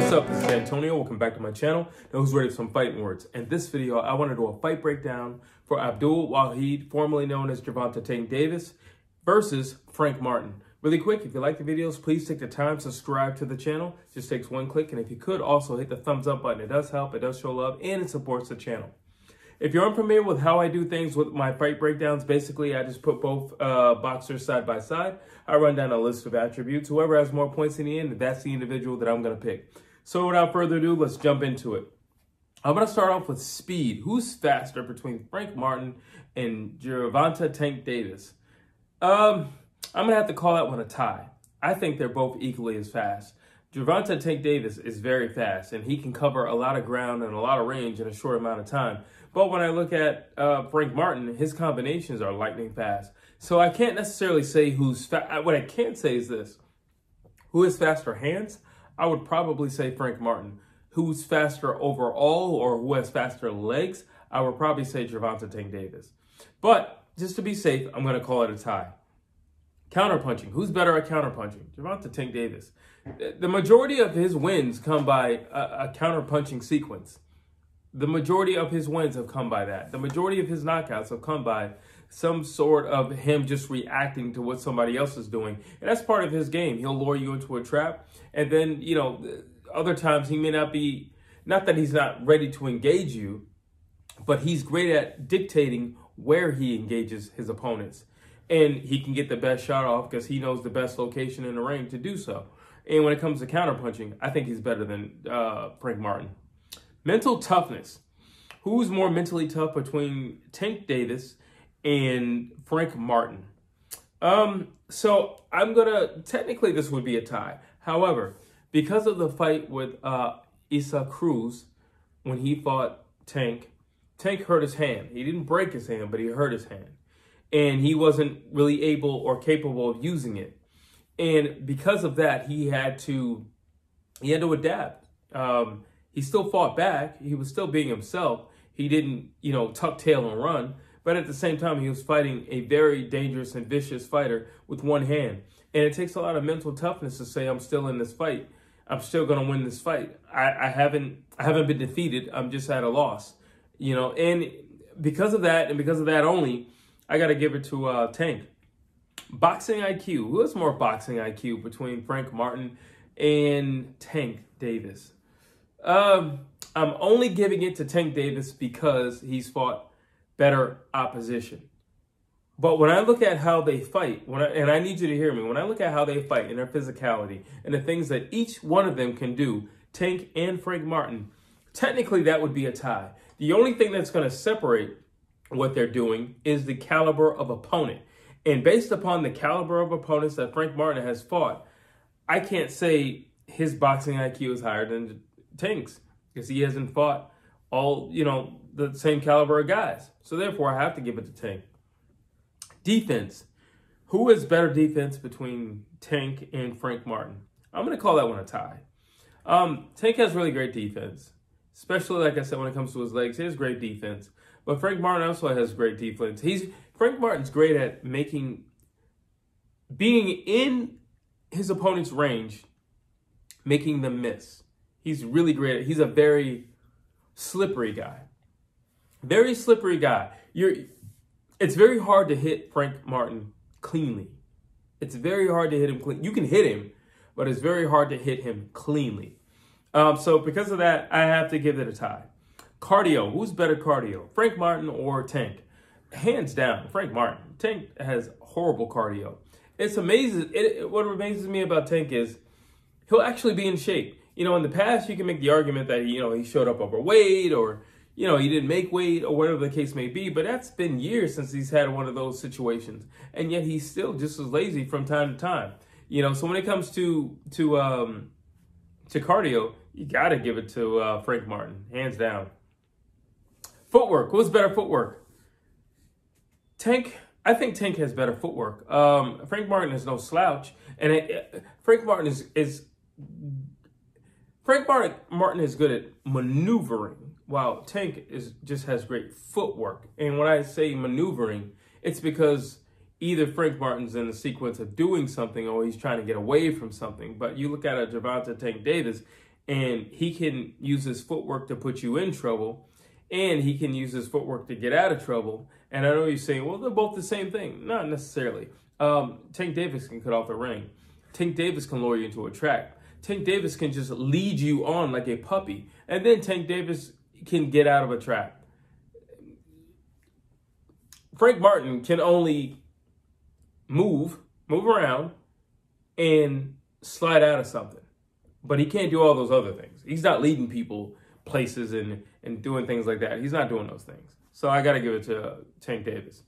What's up, this is Antonio. Welcome back to my channel. Now who's ready for some fighting words? In this video, I want to do a fight breakdown for Abdul Wahid, formerly known as Gervonta Tank Davis, versus Frank Martin. Really quick, if you like the videos, please take the time to subscribe to the channel. It just takes one click, and if you could, also hit the thumbs up button. It does help, it does show love, and it supports the channel. If you're unfamiliar with how I do things with my fight breakdowns, basically I just put both boxers side by side. I run down a list of attributes. Whoever has more points in the end, that's the individual that I'm going to pick. So without further ado, let's jump into it. I'm going to start off with speed. Who's faster between Frank Martin and Gervonta Tank Davis? I'm going to have to call that one a tie. I think they're both equally as fast. Gervonta Tank Davis is very fast, and he can cover a lot of ground and a lot of range in a short amount of time. But when I look at Frank Martin, his combinations are lightning fast. So I can't necessarily say who's fast. What I can say is this. Who has faster hands? I would probably say Frank Martin. Who's faster overall, or who has faster legs? I would probably say Gervonta Tank Davis. But just to be safe, I'm going to call it a tie. Counterpunching. Who's better at counterpunching? Gervonta Tank Davis. The majority of his wins come by a counterpunching sequence. The majority of his wins have come by that. The majority of his knockouts have come by some sort of him just reacting to what somebody else is doing. And that's part of his game. He'll lure you into a trap. And then, you know, other times he may not be, not that he's not ready to engage you, but he's great at dictating where he engages his opponents. And he can get the best shot off because he knows the best location in the ring to do so. And when it comes to counterpunching, I think he's better than Frank Martin. Mental toughness. Who's more mentally tough between Tank Davis and Frank Martin? So I'm technically this would be a tie. However, because of the fight with Isa Cruz, when he fought Tank hurt his hand. He didn't break his hand, but he hurt his hand. And he wasn't really able or capable of using it. And because of that, he had to adapt. He still fought back. He was still being himself. He didn't, tuck tail and run. But at the same time, he was fighting a very dangerous and vicious fighter with one hand. And it takes a lot of mental toughness to say, I'm still in this fight. I'm still going to win this fight. I haven't been defeated. I'm just at a loss. And because of that, and because of that only, I got to give it to Tank. Boxing IQ. Who has more boxing IQ between Frank Martin and Tank Davis? I'm only giving it to Tank Davis because he's fought better opposition. But when I look at how they fight, and I need you to hear me, when I look at how they fight and their physicality and the things that each one of them can do, Tank and Frank Martin, technically that would be a tie. The only thing that's going to separate what they're doing is the caliber of opponent. And based upon the caliber of opponents that Frank Martin has fought, I can't say his boxing IQ is higher than Tank's because he hasn't fought all, the same caliber of guys. So therefore, I have to give it to Tank. Defense. Who has better defense between Tank and Frank Martin? I'm going to call that one a tie. Tank has really great defense, especially, like I said, when it comes to his legs. He has great defense. But Frank Martin also has great defense. Frank Martin's great at being in his opponent's range, making them miss. He's really great. He's a very slippery guy. Very slippery guy. It's very hard to hit Frank Martin cleanly. It's very hard to hit him clean. You can hit him, but it's very hard to hit him cleanly. So because of that, I have to give it a tie. Cardio. Who's better cardio? Frank Martin or Tank? Hands down, Frank Martin. Tank has horrible cardio. It's amazing. What amazes me about Tank is he'll actually be in shape. In the past, you can make the argument that, he showed up overweight or, he didn't make weight or whatever the case may be. But that's been years since he's had one of those situations. And yet he's still just as lazy from time to time. So when it comes to cardio, you got to give it to Frank Martin, hands down. Footwork. Who's better footwork? Tank. I think Tank has better footwork. Frank Martin is no slouch. And Frank Martin is good at maneuvering, while Tank just has great footwork. And when I say maneuvering, it's because either Frank Martin's in the sequence of doing something or he's trying to get away from something. But you look at a Gervonta Tank Davis, and he can use his footwork to put you in trouble, and he can use his footwork to get out of trouble. And I know you're saying, well, they're both the same thing. Not necessarily. Tank Davis can cut off the ring. Tank Davis can lure you into a trap. Tank Davis can just lead you on like a puppy, and then Tank Davis can get out of a trap. Frank Martin can only move around, and slide out of something. But he can't do all those other things. He's not leading people places and doing things like that. He's not doing those things. So I got to give it to Tank Davis.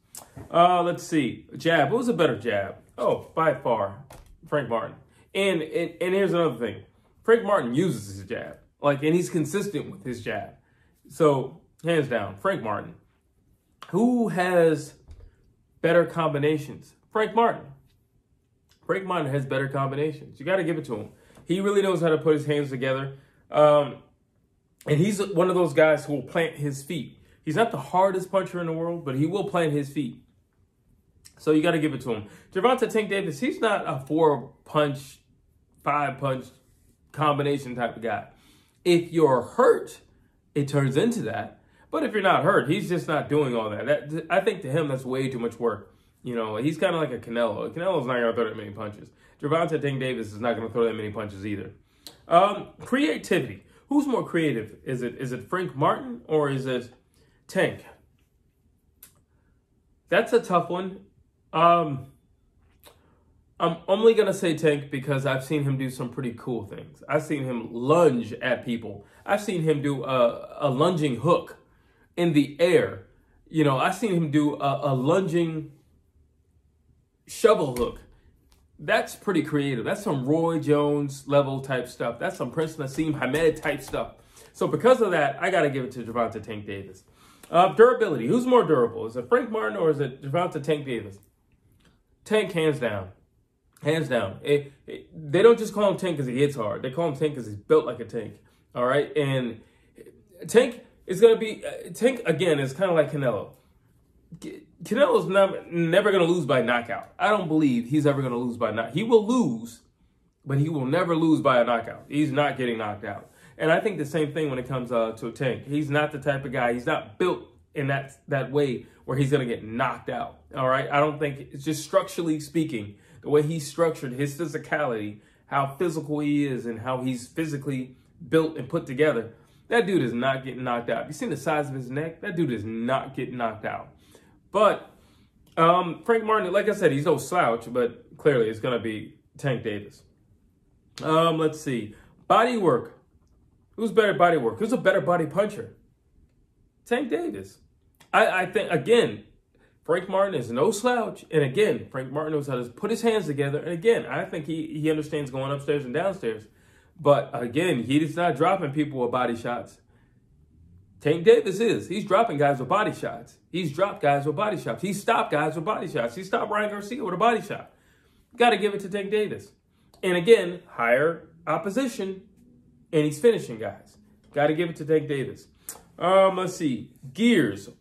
Let's see. Jab. What was a better jab? Oh, by far, Frank Martin. And here's another thing. Frank Martin uses his jab. And he's consistent with his jab. So, hands down, Frank Martin. Who has better combinations? Frank Martin. Frank Martin has better combinations. You got to give it to him. He really knows how to put his hands together. And he's one of those guys who will plant his feet. He's not the hardest puncher in the world, but he will plant his feet. So you got to give it to him. Gervonta Tank Davis, he's not a 4-punch, 5-punch combination type of guy. If you're hurt, it turns into that. But if you're not hurt, he's just not doing all that. I think to him, that's way too much work. He's kind of like a Canelo. Canelo's not going to throw that many punches. Gervonta Tank Davis is not going to throw that many punches either. Creativity. Who's more creative? Is it Frank Martin or is it Tank? That's a tough one. I'm only going to say Tank because I've seen him do some pretty cool things. I've seen him lunge at people. I've seen him do a lunging hook in the air. I've seen him do a lunging shovel hook. That's pretty creative. That's some Roy Jones level type stuff. That's some Prince Nassim Hamed type stuff. So because of that, I got to give it to Gervonta Tank Davis. Durability. Who's more durable? Is it Frank Martin or is it Gervonta Tank Davis? Tank, hands down. Hands down. They don't just call him Tank because he hits hard. They call him Tank because he's built like a tank. All right? And Tank is going to be... Tank, again, is kind of like Canelo. Canelo's never going to lose by knockout. I don't believe he's ever going to lose by knockout. He will lose, but he will never lose by a knockout. He's not getting knocked out. And I think the same thing when it comes to a Tank. He's not the type of guy. He's not built in that way where he's going to get knocked out. All right? I don't think it's just structurally speaking, the way he's structured, his physicality, how physical he is and how he's physically built and put together. That dude is not getting knocked out. You seen the size of his neck? That dude is not getting knocked out. But Frank Martin, like I said, he's no slouch, but clearly it's going to be Tank Davis. Let's see. Body work. Who's better body work? Who's a better body puncher? Tank Davis. I think, again, Frank Martin is no slouch. And again, Frank Martin knows how to put his hands together. And again, I think he understands going upstairs and downstairs. But again, he is not dropping people with body shots. Tank Davis is. He's dropping guys with body shots. He's dropped guys with body shots. He stopped guys with body shots. He stopped Ryan Garcia with a body shot. Got to give it to Tank Davis. And again, higher opposition, and he's finishing guys. Got to give it to Tank Davis. Let's see. Gears/levels.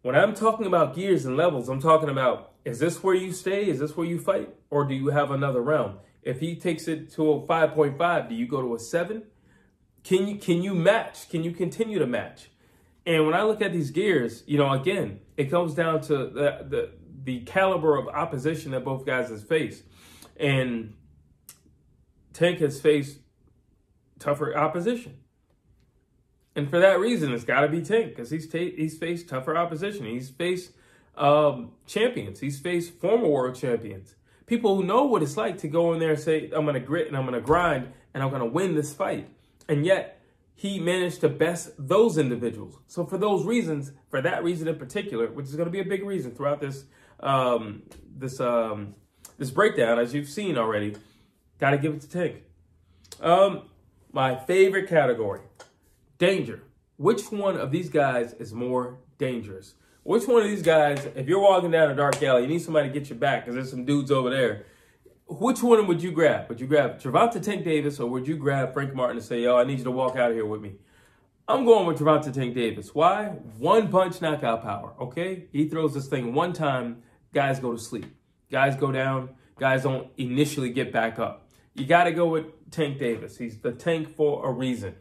When I'm talking about gears and levels, I'm talking about, is this where you stay? Is this where you fight? Or do you have another round? If he takes it to a 5.5, do you go to a 7? Can you match? Can you continue to match? And when I look at these gears, again, it comes down to the caliber of opposition that both guys has faced. And Tank has faced tougher opposition. And for that reason, it's got to be Tank because he's faced tougher opposition. He's faced champions. He's faced former world champions. People who know what it's like to go in there and say, I'm going to grit and I'm going to grind and I'm going to win this fight. And yet, he managed to best those individuals. So for those reasons, for that reason in particular, which is going to be a big reason throughout this this breakdown, as you've seen already, got to give it to Tank. My favorite category, danger. Which one of these guys is more dangerous? Which one of these guys, if you're walking down a dark alley, you need somebody to get your back because there's some dudes over there. Which one would you grab? Would you grab Gervonta Tank Davis or would you grab Frank Martin and say, yo, I need you to walk out of here with me? I'm going with Gervonta Tank Davis. Why? One punch knockout power, okay? He throws this thing one time, guys go to sleep. Guys go down. Guys don't initially get back up. You got to go with Tank Davis. He's the Tank for a reason.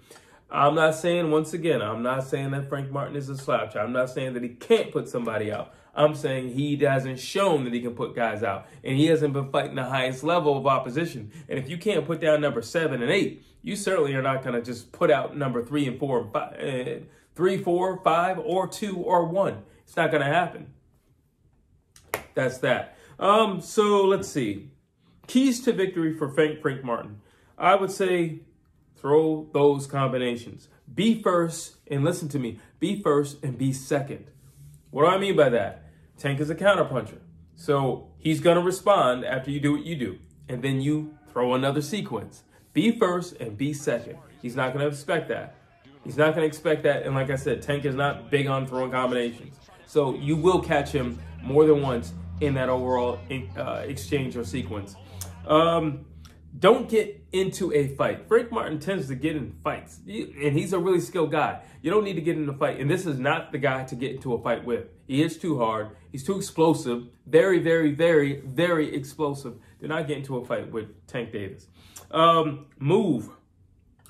I'm not saying, once again, I'm not saying that Frank Martin is a slouch. I'm not saying that he can't put somebody out. I'm saying he hasn't shown that he can put guys out. And he hasn't been fighting the highest level of opposition. And if you can't put down number 7 and 8, you certainly are not going to just put out number 3 and 4 and 5, 3, 4, 5, or 2 or 1. It's not going to happen. That's that. So let's see. Keys to victory for Frank Martin. I would say throw those combinations. Be first, and listen to me, be first and be second. What do I mean by that? Tank is a counterpuncher. So he's going to respond after you do what you do. And then you throw another sequence. Be first and be second. He's not going to expect that. He's not going to expect that. And like I said, Tank is not big on throwing combinations. So you will catch him more than once in that overall exchange or sequence. Don't get into a fight. Frank Martin tends to get in fights, and he's a really skilled guy. You don't need to get in a fight, and this is not the guy to get into a fight with. He is too hard. He's too explosive. Very, very, very, very explosive. Do not get into a fight with Tank Davis. Move.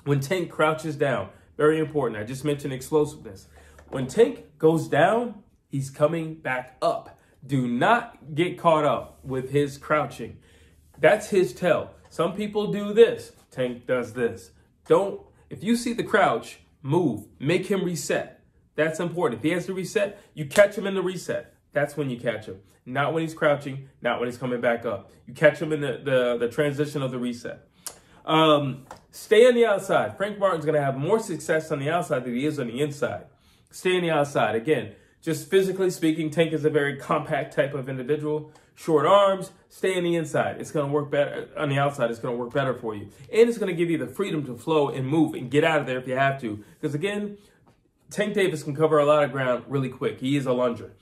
When Tank crouches down, very important. I just mentioned explosiveness. When Tank goes down, he's coming back up. Do not get caught up with his crouching. That's his tell. Some people do this. Tank does this. If you see the crouch, move. Make him reset. That's important. If he has to reset, you catch him in the reset. That's when you catch him. Not when he's crouching, not when he's coming back up. You catch him in the transition of the reset. Stay on the outside. Frank Martin's going to have more success on the outside than he is on the inside. Stay on the outside. Again, just physically speaking, Tank is a very compact type of individual. Short arms, stay on the inside. It's going to work better on the outside. It's going to work better for you. And it's going to give you the freedom to flow and move and get out of there if you have to. Because again, Tank Davis can cover a lot of ground really quick. He is a lunger.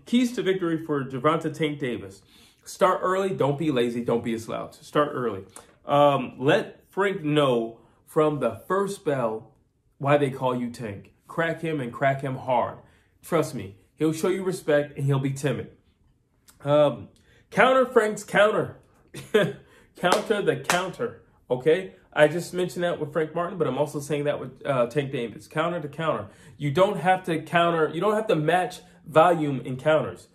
Keys to victory for Gervonta Tank Davis. Start early. Don't be lazy. Don't be a slouch. Start early. Let Frank know from the first bell why they call you Tank. Crack him and crack him hard. Trust me, he'll show you respect and he'll be timid. Counter Frank's counter. Counter the counter. Okay? I just mentioned that with Frank Martin, but I'm also saying that with Tank Davis. Counter to counter. You don't have to counter. You don't have to match volume in counters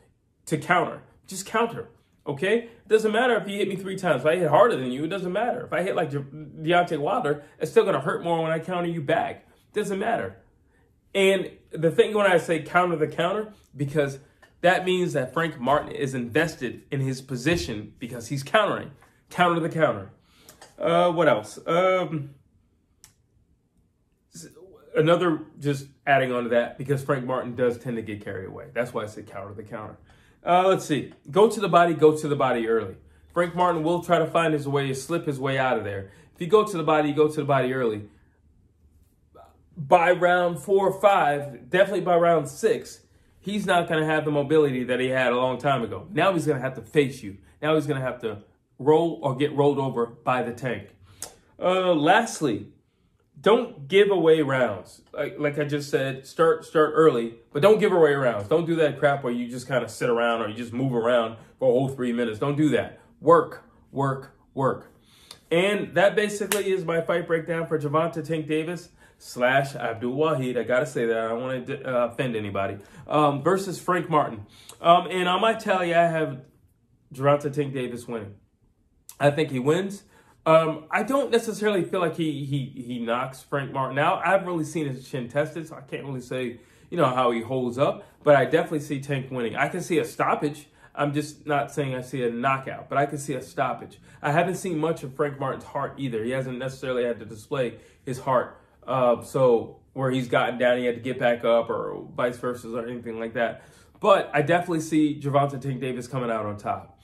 to counter. Just counter. Okay? It doesn't matter if you hit me 3 times. If I hit harder than you, it doesn't matter. If I hit like Deontay Wilder, it's still going to hurt more when I counter you back. It doesn't matter. And the thing when I say counter the counter, because that means that Frank Martin is invested in his position because he's countering. Counter the counter. What else? Another, just adding on to that, because Frank Martin does tend to get carried away. That's why I said counter the counter. Let's see. Go to the body early. Frank Martin will try to find his way, slip his way out of there. If you go to the body early. By round 4 or 5, definitely by round 6, he's not going to have the mobility that he had a long time ago. Now he's going to have to face you. Now he's going to have to roll or get rolled over by the Tank. Lastly, don't give away rounds. Like I just said, start early, but don't give away rounds. Don't do that crap where you just kind of sit around or you just move around for a whole 3 minutes. Don't do that. Work, work, work. And that basically is my fight breakdown for Gervonta Tank Davis / Abdul Wahid. I got to say that. I don't want to offend anybody. Versus Frank Martin. And on my tally, I have Gervonta Tank Davis winning. I think he wins. I don't necessarily feel like he knocks Frank Martin out. I haven't really seen his chin tested, so I can't really say, how he holds up. But I definitely see Tank winning. I can see a stoppage. I'm just not saying I see a knockout, but I can see a stoppage. I haven't seen much of Frank Martin's heart either. He hasn't necessarily had to display his heart. So where he's gotten down, he had to get back up or vice versa or anything like that. But I definitely see Gervonta Tank Davis coming out on top.